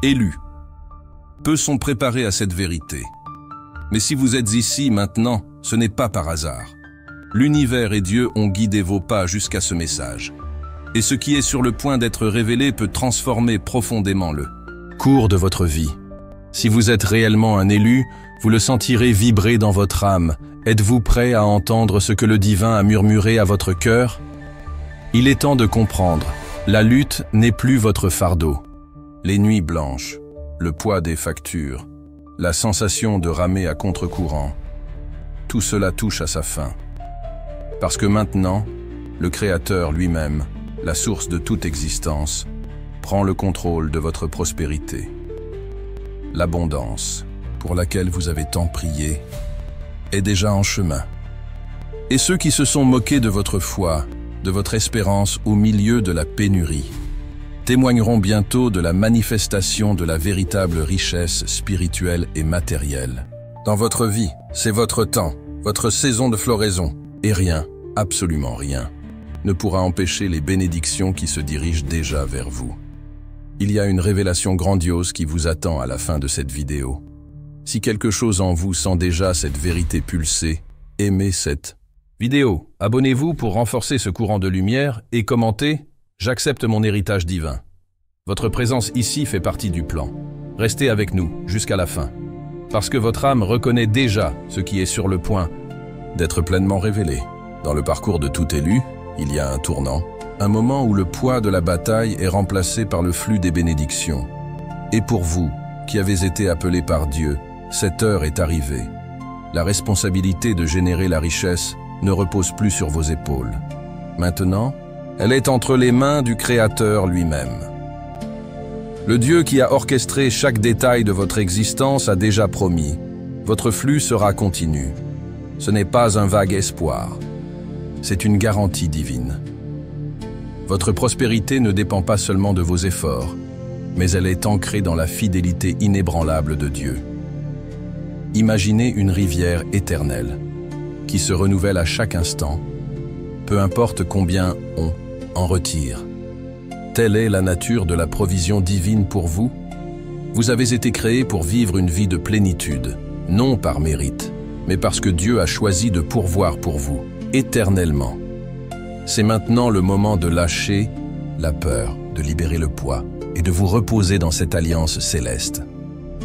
Élus. Peu sont préparés à cette vérité. Mais si vous êtes ici maintenant, ce n'est pas par hasard. L'univers et Dieu ont guidé vos pas jusqu'à ce message. Et ce qui est sur le point d'être révélé peut transformer profondément le cours de votre vie. Si vous êtes réellement un élu, vous le sentirez vibrer dans votre âme. Êtes-vous prêt à entendre ce que le divin a murmuré à votre cœur? Il est temps de comprendre. La lutte n'est plus votre fardeau. Les nuits blanches, le poids des factures, la sensation de ramer à contre-courant, tout cela touche à sa fin. Parce que maintenant, le Créateur lui-même, la source de toute existence, prend le contrôle de votre prospérité. L'abondance, pour laquelle vous avez tant prié, est déjà en chemin. Et ceux qui se sont moqués de votre foi, de votre espérance au milieu de la pénurie, témoigneront bientôt de la manifestation de la véritable richesse spirituelle et matérielle. Dans votre vie, c'est votre temps, votre saison de floraison, et rien, absolument rien, ne pourra empêcher les bénédictions qui se dirigent déjà vers vous. Il y a une révélation grandiose qui vous attend à la fin de cette vidéo. Si quelque chose en vous sent déjà cette vérité pulser, aimez cette vidéo. Abonnez-vous pour renforcer ce courant de lumière et commentez « J'accepte mon héritage divin ». Votre présence ici fait partie du plan. Restez avec nous jusqu'à la fin, parce que votre âme reconnaît déjà ce qui est sur le point d'être pleinement révélé. Dans le parcours de tout élu, il y a un tournant, un moment où le poids de la bataille est remplacé par le flux des bénédictions. Et pour vous, qui avez été appelés par Dieu, cette heure est arrivée. La responsabilité de générer la richesse ne repose plus sur vos épaules. Maintenant, elle est entre les mains du Créateur lui-même. Le Dieu qui a orchestré chaque détail de votre existence a déjà promis. Votre flux sera continu. Ce n'est pas un vague espoir. C'est une garantie divine. Votre prospérité ne dépend pas seulement de vos efforts, mais elle est ancrée dans la fidélité inébranlable de Dieu. Imaginez une rivière éternelle, qui se renouvelle à chaque instant, peu importe combien on en retire. Telle est la nature de la provision divine pour vous. Vous avez été créés pour vivre une vie de plénitude, non par mérite, mais parce que Dieu a choisi de pourvoir pour vous, éternellement. C'est maintenant le moment de lâcher la peur, de libérer le poids et de vous reposer dans cette alliance céleste.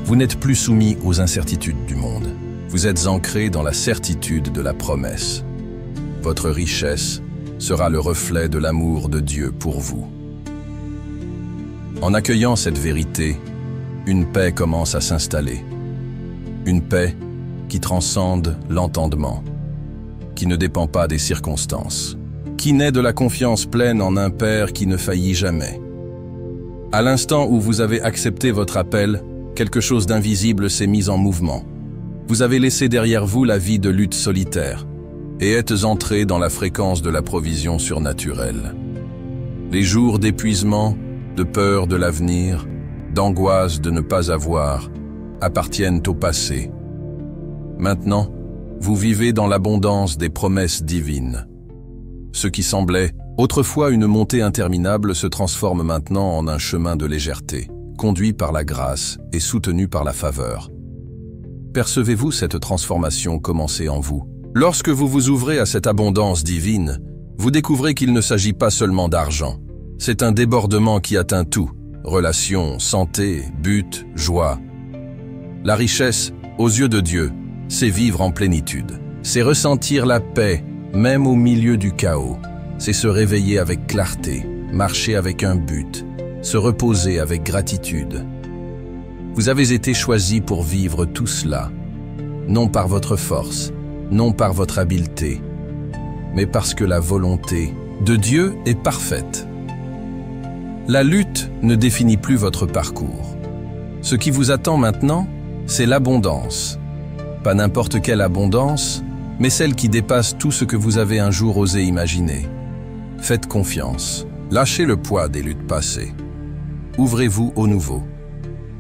Vous n'êtes plus soumis aux incertitudes du monde. Vous êtes ancrés dans la certitude de la promesse. Votre richesse sera le reflet de l'amour de Dieu pour vous. En accueillant cette vérité, une paix commence à s'installer. Une paix qui transcende l'entendement, qui ne dépend pas des circonstances, qui naît de la confiance pleine en un Père qui ne faillit jamais. À l'instant où vous avez accepté votre appel, quelque chose d'invisible s'est mis en mouvement. Vous avez laissé derrière vous la vie de lutte solitaire et êtes entré dans la fréquence de la provision surnaturelle. Les jours d'épuisement, de peur de l'avenir, d'angoisse de ne pas avoir, appartiennent au passé. Maintenant, vous vivez dans l'abondance des promesses divines. Ce qui semblait autrefois une montée interminable se transforme maintenant en un chemin de légèreté, conduit par la grâce et soutenu par la faveur. Percevez-vous cette transformation commencer en vous? Lorsque vous vous ouvrez à cette abondance divine, vous découvrez qu'il ne s'agit pas seulement d'argent. C'est un débordement qui atteint tout, relations, santé, but, joie. La richesse, aux yeux de Dieu, c'est vivre en plénitude. C'est ressentir la paix, même au milieu du chaos. C'est se réveiller avec clarté, marcher avec un but, se reposer avec gratitude. Vous avez été choisis pour vivre tout cela, non par votre force, non par votre habileté, mais parce que la volonté de Dieu est parfaite. La lutte ne définit plus votre parcours. Ce qui vous attend maintenant, c'est l'abondance. Pas n'importe quelle abondance, mais celle qui dépasse tout ce que vous avez un jour osé imaginer. Faites confiance. Lâchez le poids des luttes passées. Ouvrez-vous au nouveau.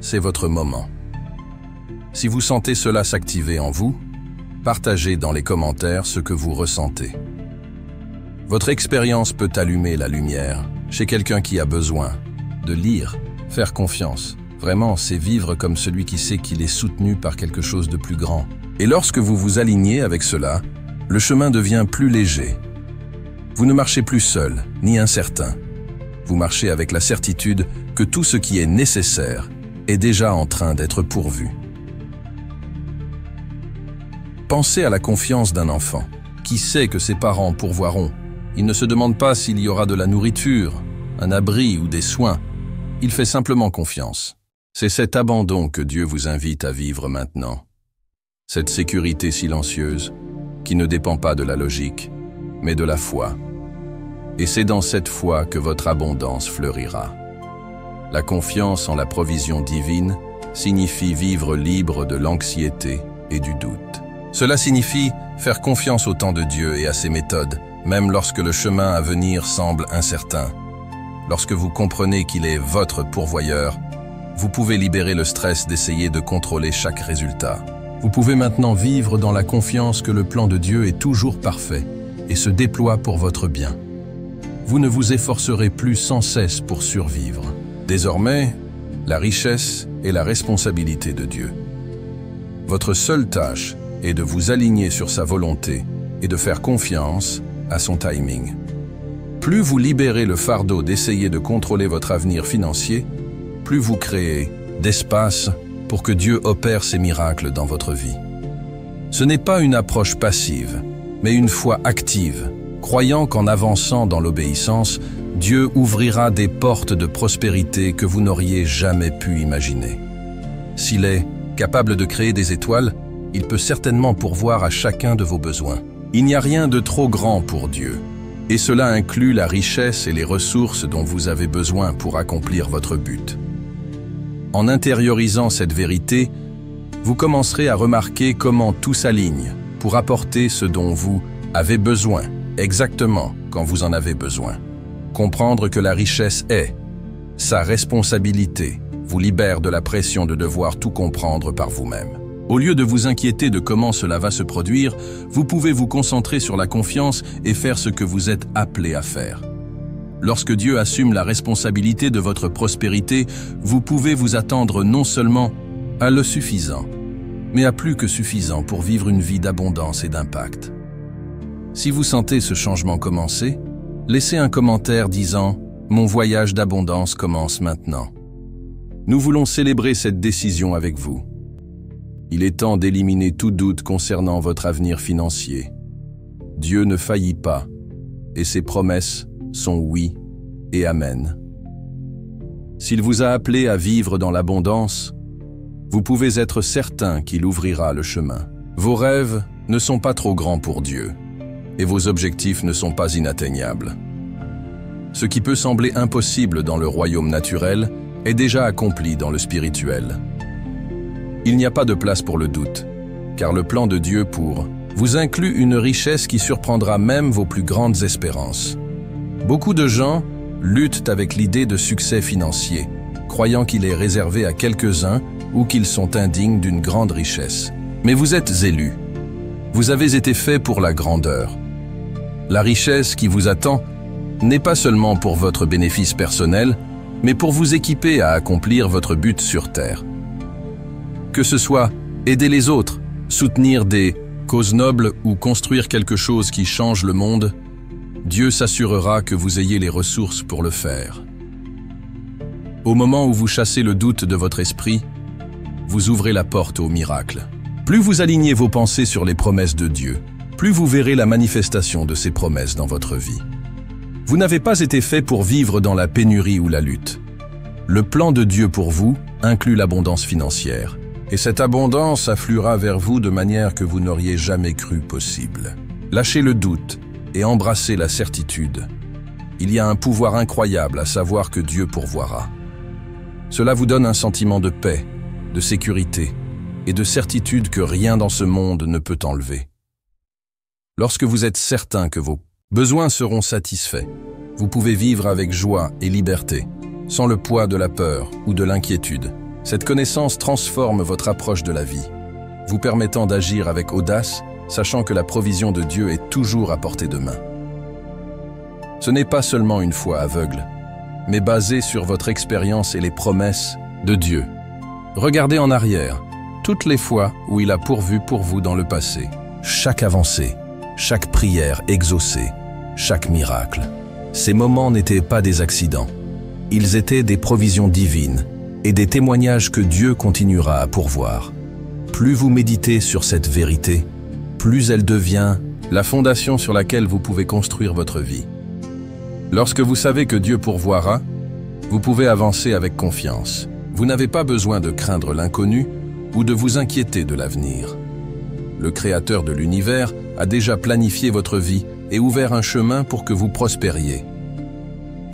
C'est votre moment. Si vous sentez cela s'activer en vous, partagez dans les commentaires ce que vous ressentez. Votre expérience peut allumer la lumière chez quelqu'un qui a besoin de lire, faire confiance Vraiment, c'est vivre comme celui qui sait qu'il est soutenu par quelque chose de plus grand. Et lorsque vous vous alignez avec cela, le chemin devient plus léger. Vous ne marchez plus seul, ni incertain. Vous marchez avec la certitude que tout ce qui est nécessaire est déjà en train d'être pourvu. Pensez à la confiance d'un enfant, qui sait que ses parents pourvoiront. Il ne se demande pas s'il y aura de la nourriture, un abri ou des soins. Il fait simplement confiance. C'est cet abandon que Dieu vous invite à vivre maintenant. Cette sécurité silencieuse, qui ne dépend pas de la logique, mais de la foi. Et c'est dans cette foi que votre abondance fleurira. La confiance en la provision divine signifie vivre libre de l'anxiété et du doute. Cela signifie faire confiance au temps de Dieu et à ses méthodes, même lorsque le chemin à venir semble incertain. Lorsque vous comprenez qu'il est votre pourvoyeur, vous pouvez libérer le stress d'essayer de contrôler chaque résultat. Vous pouvez maintenant vivre dans la confiance que le plan de Dieu est toujours parfait et se déploie pour votre bien. Vous ne vous efforcerez plus sans cesse pour survivre. Désormais, la richesse est la responsabilité de Dieu. Votre seule tâche est de vous aligner sur sa volonté et de faire confiance à son timing. Plus vous libérez le fardeau d'essayer de contrôler votre avenir financier, plus vous créez d'espace pour que Dieu opère ses miracles dans votre vie. Ce n'est pas une approche passive, mais une foi active, croyant qu'en avançant dans l'obéissance, Dieu ouvrira des portes de prospérité que vous n'auriez jamais pu imaginer. S'il est capable de créer des étoiles, il peut certainement pourvoir à chacun de vos besoins. Il n'y a rien de trop grand pour Dieu, et cela inclut la richesse et les ressources dont vous avez besoin pour accomplir votre but. En intériorisant cette vérité, vous commencerez à remarquer comment tout s'aligne pour apporter ce dont vous avez besoin, exactement quand vous en avez besoin. Comprendre que la richesse est sa responsabilité vous libère de la pression de devoir tout comprendre par vous-même. Au lieu de vous inquiéter de comment cela va se produire, vous pouvez vous concentrer sur la confiance et faire ce que vous êtes appelé à faire. Lorsque Dieu assume la responsabilité de votre prospérité, vous pouvez vous attendre non seulement à le suffisant, mais à plus que suffisant pour vivre une vie d'abondance et d'impact. Si vous sentez ce changement commencer, laissez un commentaire disant « Mon voyage d'abondance commence maintenant ». Nous voulons célébrer cette décision avec vous. Il est temps d'éliminer tout doute concernant votre avenir financier. Dieu ne faillit pas, et ses promesses sont oui et amen. S'il vous a appelé à vivre dans l'abondance, vous pouvez être certain qu'il ouvrira le chemin. Vos rêves ne sont pas trop grands pour Dieu, et vos objectifs ne sont pas inatteignables. Ce qui peut sembler impossible dans le royaume naturel est déjà accompli dans le spirituel. Il n'y a pas de place pour le doute, car le plan de Dieu pour vous inclut une richesse qui surprendra même vos plus grandes espérances. Beaucoup de gens luttent avec l'idée de succès financier, croyant qu'il est réservé à quelques-uns ou qu'ils sont indignes d'une grande richesse. Mais vous êtes élus. Vous avez été fait pour la grandeur. La richesse qui vous attend n'est pas seulement pour votre bénéfice personnel, mais pour vous équiper à accomplir votre but sur terre. Que ce soit aider les autres, soutenir des causes nobles ou construire quelque chose qui change le monde, Dieu s'assurera que vous ayez les ressources pour le faire. Au moment où vous chassez le doute de votre esprit, vous ouvrez la porte au miracle. Plus vous alignez vos pensées sur les promesses de Dieu, plus vous verrez la manifestation de ces promesses dans votre vie. Vous n'avez pas été fait pour vivre dans la pénurie ou la lutte. Le plan de Dieu pour vous inclut l'abondance financière. Et cette abondance affluera vers vous de manière que vous n'auriez jamais cru possible. Lâchez le doute et embrassez la certitude. Il y a un pouvoir incroyable à savoir que Dieu pourvoira. Cela vous donne un sentiment de paix, de sécurité et de certitude que rien dans ce monde ne peut enlever. Lorsque vous êtes certain que vos besoins seront satisfaits, vous pouvez vivre avec joie et liberté, sans le poids de la peur ou de l'inquiétude. Cette connaissance transforme votre approche de la vie, vous permettant d'agir avec audace, sachant que la provision de Dieu est toujours à portée de main. Ce n'est pas seulement une foi aveugle, mais basée sur votre expérience et les promesses de Dieu. Regardez en arrière, toutes les fois où il a pourvu pour vous dans le passé. Chaque avancée, chaque prière exaucée, chaque miracle. Ces moments n'étaient pas des accidents. Ils étaient des provisions divines et des témoignages que Dieu continuera à pourvoir. Plus vous méditez sur cette vérité, plus elle devient la fondation sur laquelle vous pouvez construire votre vie. Lorsque vous savez que Dieu pourvoira, vous pouvez avancer avec confiance. Vous n'avez pas besoin de craindre l'inconnu ou de vous inquiéter de l'avenir. Le Créateur de l'univers a déjà planifié votre vie et ouvert un chemin pour que vous prospériez.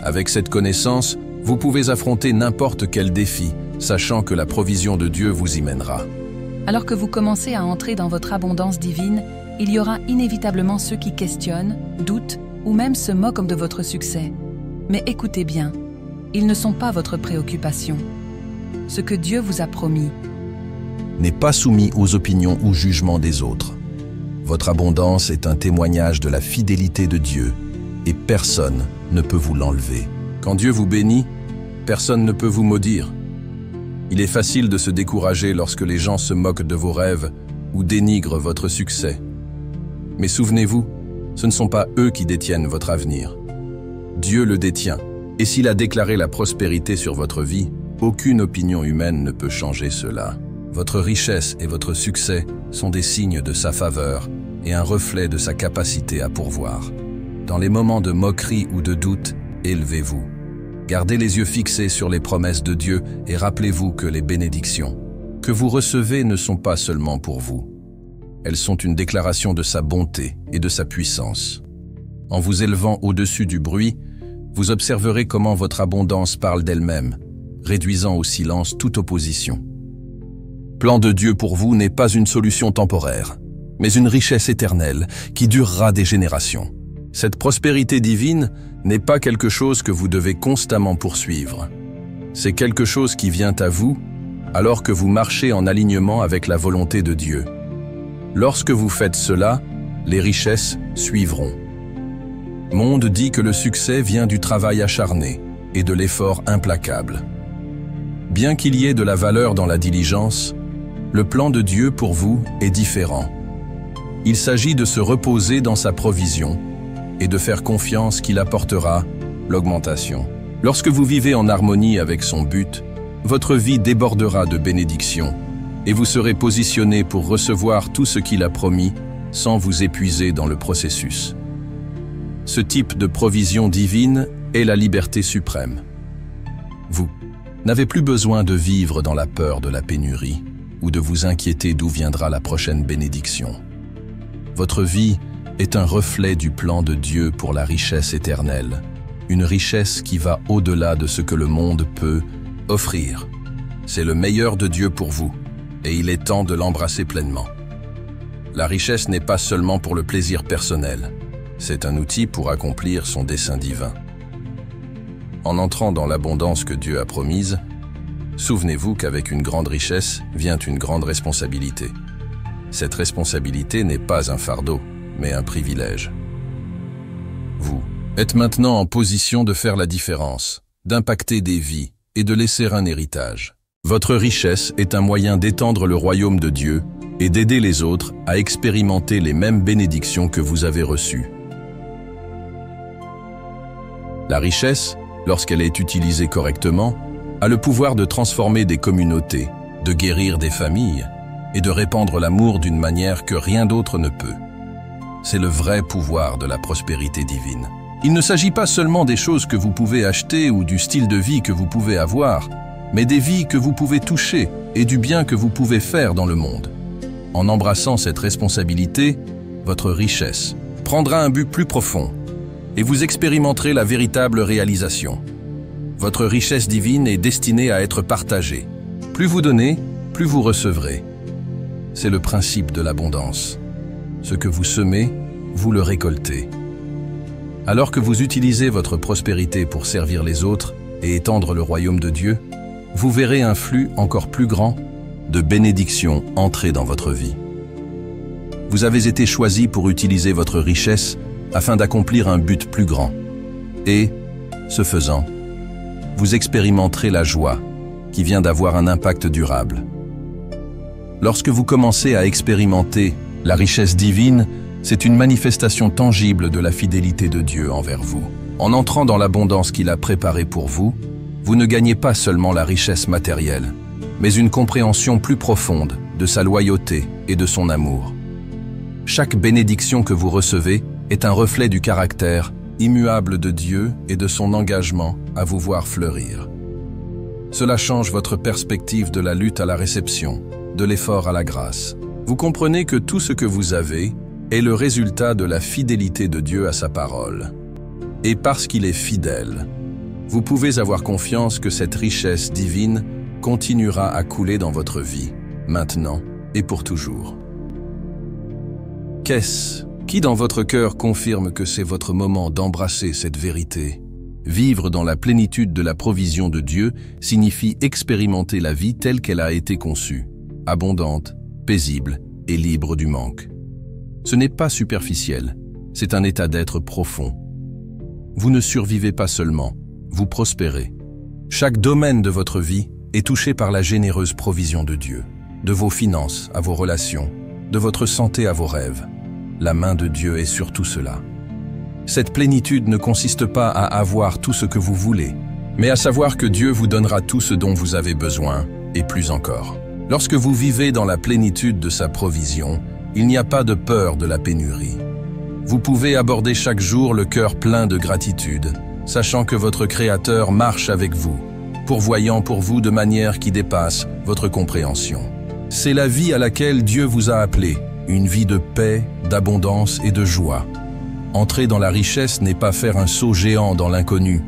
Avec cette connaissance, vous pouvez affronter n'importe quel défi, sachant que la provision de Dieu vous y mènera. Alors que vous commencez à entrer dans votre abondance divine, il y aura inévitablement ceux qui questionnent, doutent ou même se moquent de votre succès. Mais écoutez bien, ils ne sont pas votre préoccupation. Ce que Dieu vous a promis n'est pas soumis aux opinions ou jugements des autres. Votre abondance est un témoignage de la fidélité de Dieu et personne ne peut vous l'enlever. Quand Dieu vous bénit, personne ne peut vous maudire. Il est facile de se décourager lorsque les gens se moquent de vos rêves ou dénigrent votre succès. Mais souvenez-vous, ce ne sont pas eux qui détiennent votre avenir. Dieu le détient, et s'il a déclaré la prospérité sur votre vie, aucune opinion humaine ne peut changer cela. Votre richesse et votre succès sont des signes de sa faveur et un reflet de sa capacité à pourvoir. Dans les moments de moquerie ou de doute, élevez-vous. Gardez les yeux fixés sur les promesses de Dieu et rappelez-vous que les bénédictions que vous recevez ne sont pas seulement pour vous. Elles sont une déclaration de sa bonté et de sa puissance. En vous élevant au-dessus du bruit, vous observerez comment votre abondance parle d'elle-même, réduisant au silence toute opposition. Le plan de Dieu pour vous n'est pas une solution temporaire, mais une richesse éternelle qui durera des générations. Cette prospérité divine n'est pas quelque chose que vous devez constamment poursuivre. C'est quelque chose qui vient à vous alors que vous marchez en alignement avec la volonté de Dieu. Lorsque vous faites cela, les richesses suivront. Monde dit que le succès vient du travail acharné et de l'effort implacable. Bien qu'il y ait de la valeur dans la diligence, le plan de Dieu pour vous est différent. Il s'agit de se reposer dans sa provision et de faire confiance qu'il apportera l'augmentation. Lorsque vous vivez en harmonie avec son but, votre vie débordera de bénédictions et vous serez positionné pour recevoir tout ce qu'il a promis sans vous épuiser dans le processus. Ce type de provision divine est la liberté suprême. Vous n'avez plus besoin de vivre dans la peur de la pénurie ou de vous inquiéter d'où viendra la prochaine bénédiction. Votre vie est un reflet du plan de Dieu pour la richesse éternelle, une richesse qui va au-delà de ce que le monde peut offrir. C'est le meilleur de Dieu pour vous, et il est temps de l'embrasser pleinement. La richesse n'est pas seulement pour le plaisir personnel, c'est un outil pour accomplir son dessein divin. En entrant dans l'abondance que Dieu a promise, souvenez-vous qu'avec une grande richesse vient une grande responsabilité. Cette responsabilité n'est pas un fardeau, mais un privilège. Vous êtes maintenant en position de faire la différence, d'impacter des vies et de laisser un héritage. Votre richesse est un moyen d'étendre le royaume de Dieu et d'aider les autres à expérimenter les mêmes bénédictions que vous avez reçues. La richesse, lorsqu'elle est utilisée correctement, a le pouvoir de transformer des communautés, de guérir des familles et de répandre l'amour d'une manière que rien d'autre ne peut. C'est le vrai pouvoir de la prospérité divine. Il ne s'agit pas seulement des choses que vous pouvez acheter ou du style de vie que vous pouvez avoir, mais des vies que vous pouvez toucher et du bien que vous pouvez faire dans le monde. En embrassant cette responsabilité, votre richesse prendra un but plus profond et vous expérimenterez la véritable réalisation. Votre richesse divine est destinée à être partagée. Plus vous donnez, plus vous recevrez. C'est le principe de l'abondance. Ce que vous semez, vous le récoltez. Alors que vous utilisez votre prospérité pour servir les autres et étendre le royaume de Dieu, vous verrez un flux encore plus grand de bénédictions entrer dans votre vie. Vous avez été choisi pour utiliser votre richesse afin d'accomplir un but plus grand. Et, ce faisant, vous expérimenterez la joie, qui vient d'avoir un impact durable. Lorsque vous commencez à expérimenter la richesse divine, c'est une manifestation tangible de la fidélité de Dieu envers vous. En entrant dans l'abondance qu'il a préparée pour vous, vous ne gagnez pas seulement la richesse matérielle, mais une compréhension plus profonde de sa loyauté et de son amour. Chaque bénédiction que vous recevez est un reflet du caractère immuable de Dieu et de son engagement à vous voir fleurir. Cela change votre perspective de la lutte à la réception, de l'effort à la grâce. Vous comprenez que tout ce que vous avez est le résultat de la fidélité de Dieu à sa parole. Et parce qu'il est fidèle, vous pouvez avoir confiance que cette richesse divine continuera à couler dans votre vie, maintenant et pour toujours. Qu'est-ce qui dans votre cœur confirme que c'est votre moment d'embrasser cette vérité? Vivre dans la plénitude de la provision de Dieu signifie expérimenter la vie telle qu'elle a été conçue, abondante, paisible et libre du manque. Ce n'est pas superficiel, c'est un état d'être profond. Vous ne survivez pas seulement, vous prospérez. Chaque domaine de votre vie est touché par la généreuse provision de Dieu, de vos finances à vos relations, de votre santé à vos rêves. La main de Dieu est sur tout cela. Cette plénitude ne consiste pas à avoir tout ce que vous voulez, mais à savoir que Dieu vous donnera tout ce dont vous avez besoin, et plus encore. Lorsque vous vivez dans la plénitude de sa provision, il n'y a pas de peur de la pénurie. Vous pouvez aborder chaque jour le cœur plein de gratitude, sachant que votre Créateur marche avec vous, pourvoyant pour vous de manière qui dépasse votre compréhension. C'est la vie à laquelle Dieu vous a appelé, une vie de paix, d'abondance et de joie. Entrer dans la richesse n'est pas faire un saut géant dans l'inconnu,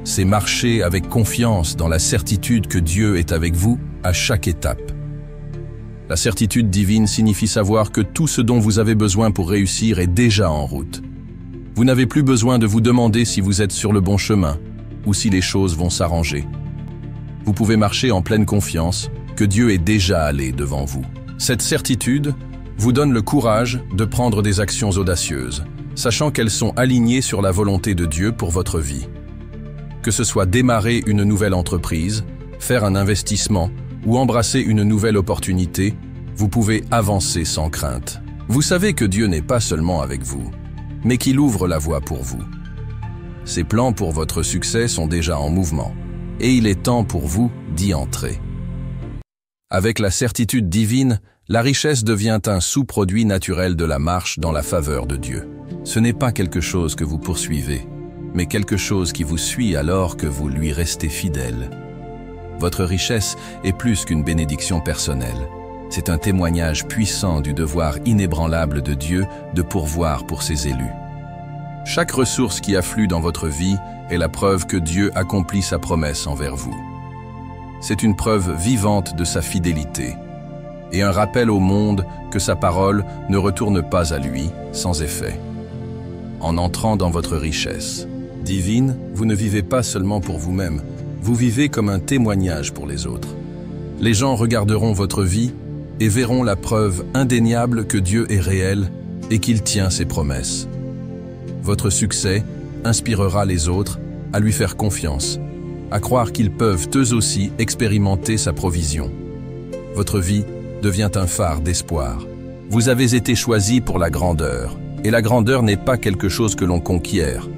c'est marcher avec confiance dans la certitude que Dieu est avec vous à chaque étape. La certitude divine signifie savoir que tout ce dont vous avez besoin pour réussir est déjà en route. Vous n'avez plus besoin de vous demander si vous êtes sur le bon chemin ou si les choses vont s'arranger. Vous pouvez marcher en pleine confiance que Dieu est déjà allé devant vous. Cette certitude vous donne le courage de prendre des actions audacieuses, sachant qu'elles sont alignées sur la volonté de Dieu pour votre vie. Que ce soit démarrer une nouvelle entreprise, faire un investissement ou embrasser une nouvelle opportunité, vous pouvez avancer sans crainte. Vous savez que Dieu n'est pas seulement avec vous, mais qu'il ouvre la voie pour vous. Ses plans pour votre succès sont déjà en mouvement, et il est temps pour vous d'y entrer. Avec la certitude divine, la richesse devient un sous-produit naturel de la marche dans la faveur de Dieu. Ce n'est pas quelque chose que vous poursuivez, mais quelque chose qui vous suit alors que vous lui restez fidèle. Votre richesse est plus qu'une bénédiction personnelle. C'est un témoignage puissant du devoir inébranlable de Dieu de pourvoir pour ses élus. Chaque ressource qui afflue dans votre vie est la preuve que Dieu accomplit sa promesse envers vous. C'est une preuve vivante de sa fidélité et un rappel au monde que sa parole ne retourne pas à lui sans effet. En entrant dans votre richesse divine, vous ne vivez pas seulement pour vous-même, vous vivez comme un témoignage pour les autres. Les gens regarderont votre vie et verront la preuve indéniable que Dieu est réel et qu'il tient ses promesses. Votre succès inspirera les autres à lui faire confiance, à croire qu'ils peuvent eux aussi expérimenter sa provision. Votre vie devient un phare d'espoir. Vous avez été choisi pour la grandeur, et la grandeur n'est pas quelque chose que l'on conquiert.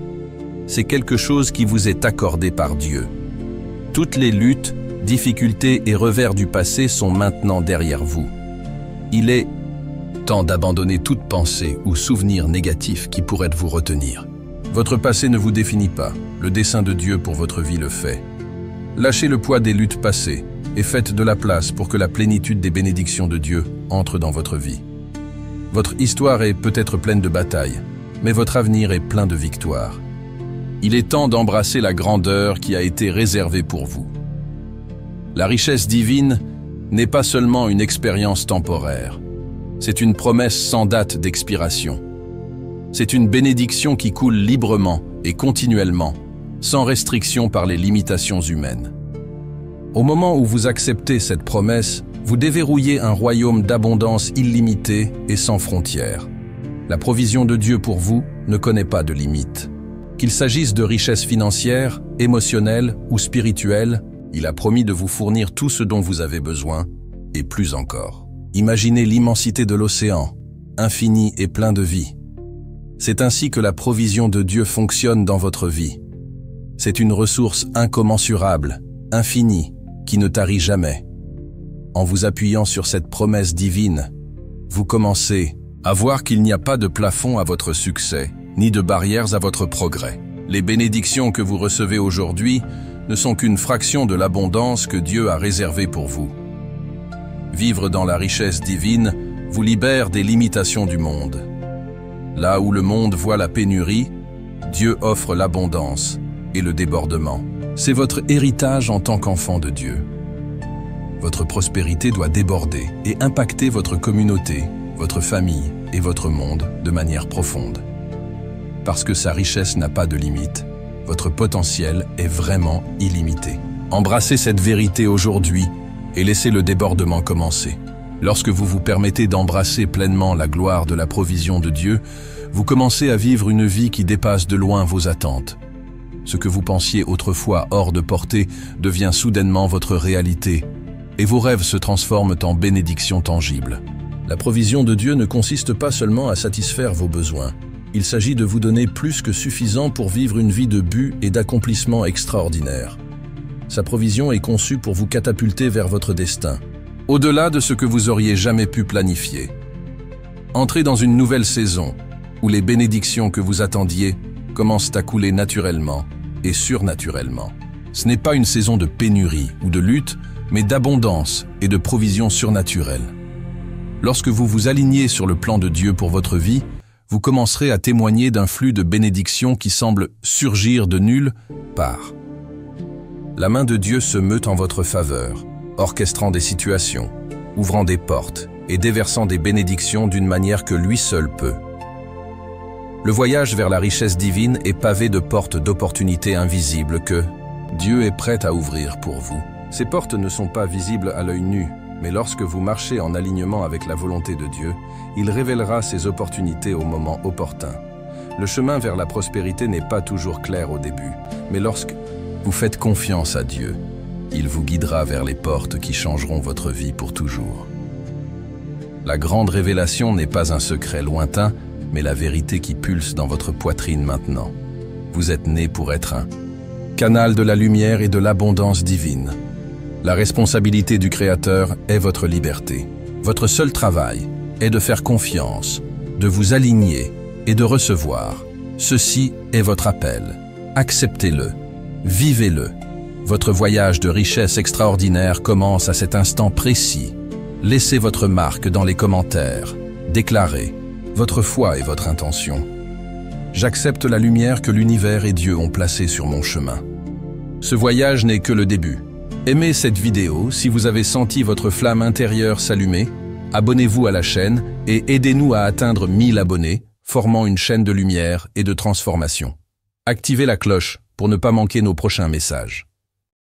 C'est quelque chose qui vous est accordé par Dieu. Toutes les luttes, difficultés et revers du passé sont maintenant derrière vous. Il est temps d'abandonner toute pensée ou souvenir négatif qui pourrait vous retenir. Votre passé ne vous définit pas, le dessein de Dieu pour votre vie le fait. Lâchez le poids des luttes passées et faites de la place pour que la plénitude des bénédictions de Dieu entre dans votre vie. Votre histoire est peut-être pleine de batailles, mais votre avenir est plein de victoires. Il est temps d'embrasser la grandeur qui a été réservée pour vous. La richesse divine n'est pas seulement une expérience temporaire, c'est une promesse sans date d'expiration. C'est une bénédiction qui coule librement et continuellement, sans restriction par les limitations humaines. Au moment où vous acceptez cette promesse, vous déverrouillez un royaume d'abondance illimitée et sans frontières. La provision de Dieu pour vous ne connaît pas de limites. Qu'il s'agisse de richesses financières, émotionnelles ou spirituelles, Il a promis de vous fournir tout ce dont vous avez besoin, et plus encore. Imaginez l'immensité de l'océan, infini et plein de vie. C'est ainsi que la provision de Dieu fonctionne dans votre vie. C'est une ressource incommensurable, infinie, qui ne tarit jamais. En vous appuyant sur cette promesse divine, vous commencez à voir qu'il n'y a pas de plafond à votre succès, ni de barrières à votre progrès. Les bénédictions que vous recevez aujourd'hui ne sont qu'une fraction de l'abondance que Dieu a réservée pour vous. Vivre dans la richesse divine vous libère des limitations du monde. Là où le monde voit la pénurie, Dieu offre l'abondance et le débordement. C'est votre héritage en tant qu'enfant de Dieu. Votre prospérité doit déborder et impacter votre communauté, votre famille et votre monde de manière profonde. Parce que sa richesse n'a pas de limite, votre potentiel est vraiment illimité. Embrassez cette vérité aujourd'hui et laissez le débordement commencer. Lorsque vous vous permettez d'embrasser pleinement la gloire de la provision de Dieu, vous commencez à vivre une vie qui dépasse de loin vos attentes. Ce que vous pensiez autrefois hors de portée devient soudainement votre réalité, et vos rêves se transforment en bénédictions tangibles. La provision de Dieu ne consiste pas seulement à satisfaire vos besoins. Il s'agit de vous donner plus que suffisant pour vivre une vie de but et d'accomplissement extraordinaire. Sa provision est conçue pour vous catapulter vers votre destin, au-delà de ce que vous auriez jamais pu planifier. Entrez dans une nouvelle saison, où les bénédictions que vous attendiez commencent à couler naturellement et surnaturellement. Ce n'est pas une saison de pénurie ou de lutte, mais d'abondance et de provision surnaturelle. Lorsque vous vous alignez sur le plan de Dieu pour votre vie, vous commencerez à témoigner d'un flux de bénédictions qui semble surgir de nulle part. La main de Dieu se meut en votre faveur, orchestrant des situations, ouvrant des portes et déversant des bénédictions d'une manière que lui seul peut. Le voyage vers la richesse divine est pavé de portes d'opportunités invisibles que Dieu est prêt à ouvrir pour vous. Ces portes ne sont pas visibles à l'œil nu, mais lorsque vous marchez en alignement avec la volonté de Dieu, il révélera ces opportunités au moment opportun. Le chemin vers la prospérité n'est pas toujours clair au début, mais lorsque vous faites confiance à Dieu, il vous guidera vers les portes qui changeront votre vie pour toujours. La grande révélation n'est pas un secret lointain, mais la vérité qui pulse dans votre poitrine maintenant. Vous êtes né pour être un canal de la lumière et de l'abondance divine. La responsabilité du Créateur est votre liberté. Votre seul travail est de faire confiance, de vous aligner et de recevoir. Ceci est votre appel. Acceptez-le, vivez-le. Votre voyage de richesse extraordinaire commence à cet instant précis. Laissez votre marque dans les commentaires. Déclarez votre foi et votre intention. J'accepte la lumière que l'univers et Dieu ont placée sur mon chemin. Ce voyage n'est que le début. Aimez cette vidéo si vous avez senti votre flamme intérieure s'allumer. Abonnez-vous à la chaîne et aidez-nous à atteindre 1000 abonnés, formant une chaîne de lumière et de transformation. Activez la cloche pour ne pas manquer nos prochains messages.